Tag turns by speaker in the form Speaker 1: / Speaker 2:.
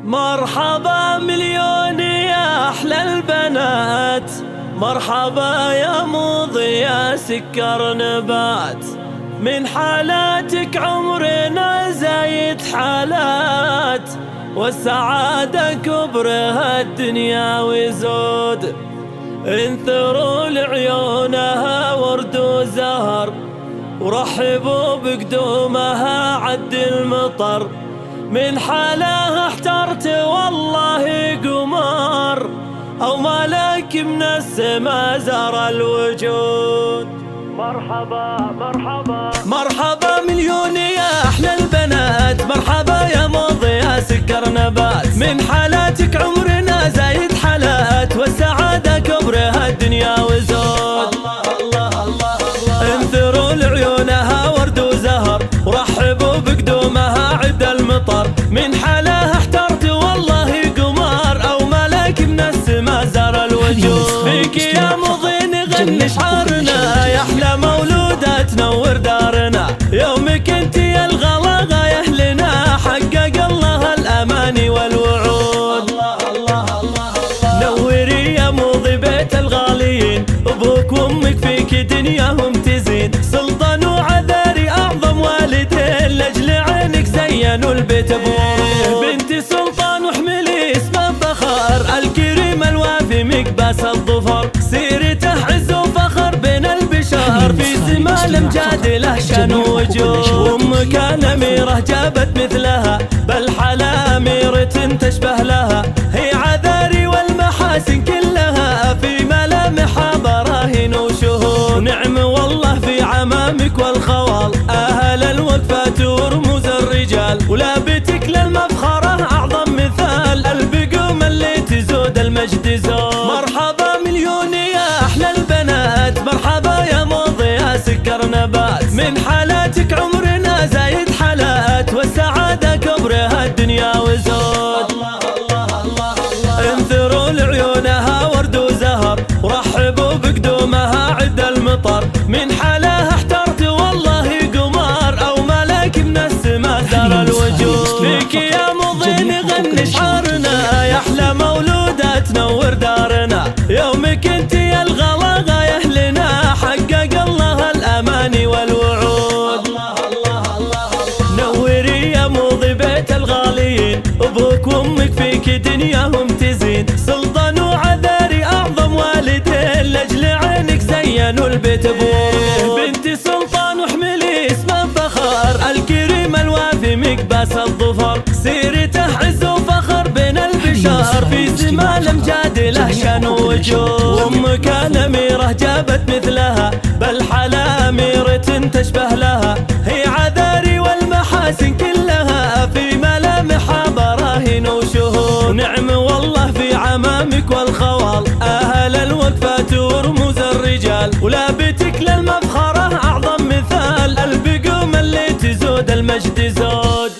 Speaker 1: مرحبا مليون يا أحلى البنات، مرحبا يا مضي يا سكر نبات. من حالاتك عمرنا زايد حالات، والسعادة كبرها الدنيا وزود. انثروا لعيونها ورد وزهر، ورحبوا بقدومها عد المطر. من حالها احترت والله قمر، أو مالك من السما زار الوجود. مرحبا مرحبا مرحبا مليون يا أحلى البنات، مرحبا يا مضي يا سكر نبات. من حالاتك عمرنا زايد حالات، والسعادة كبرها الدنيا وزود. الله الله الله الله. انثروا لعيونها ورد وزهر، ورحبوا بقدومها عد المطر. من حالها احترت والله قمر، أو ملاك من السما زار الوجود. فيك يا مضي نغني شعارنا، يا أحلى مولودة تنور دارنا. يومك انت يا الغلا غاية لنا، حقق الله الأماني والوعود. الله الله الله الله. نوري يا مضي بيت الغاليين، أبوك وأمك فيك دنياهم تزين. سلطان وعذاري أعظم والدين، لأجل عينك زينوا البيت بورود. بنت سلطان واحملي اسم الفخر، الكريم الوافي مقباس الظفر. سيرته عز وفخر بين البشر، في سما الامجاد له شان ووجود. أمك الأميرة جابت مثلها، بل حلا أميرة تشبه لها. هي عذاري والمحاسن كلها، في ملامحها براهين وشهود. نعم والله في عمامك والخوال، أهل الوقفات ورموز الرجال. ولابتك للمفخرة أعظم مثال، البقوم اللي تزود المجد زود. مرحبا مليون يا أحلى البنات، مرحبا يا مضي يا سكر نبات. من حالاتك عمرنا زايد حالات، والسعادة كبرها الدنيا وزود. الله الله الله الله. انثروا لعيونها ورد وزهر، ورحبوا بقدومها عد المطر. من حالها احترت والله قمر، أو ملاك من السما زار الوجود. فيك يا مضي نغني شعارنا، يا أحلى مولودة تنور دارنا. يومك انت يا الغلا غاية لنا، حقق الله الأماني والوعود. الله الله الله الله. نوري يا مضي بيت الغاليين، أبوك وأمك فيك دنياهم تزين. سلطان وعذاري أعظم والدين، لأجل عينك زينوا البيت بورود. بنت سلطان واحملي اسم الفخر، الكريم الوافي مقباس الظفر. سيرته عز وفخر بين البشر، في سما الامجاد له شان ووجود. أمك الأميرة جابت مثلها، بل حلا أميرة تشبه لها. هي عذاري والمحاسن كلها، في ملامحها براهين وشهود. نعم والله في عمامك والخوال، أهل الوقفات ورموز الرجال. ولابتك للمفخرة أعظم مثال، البقوم اللي تزود المجد زود.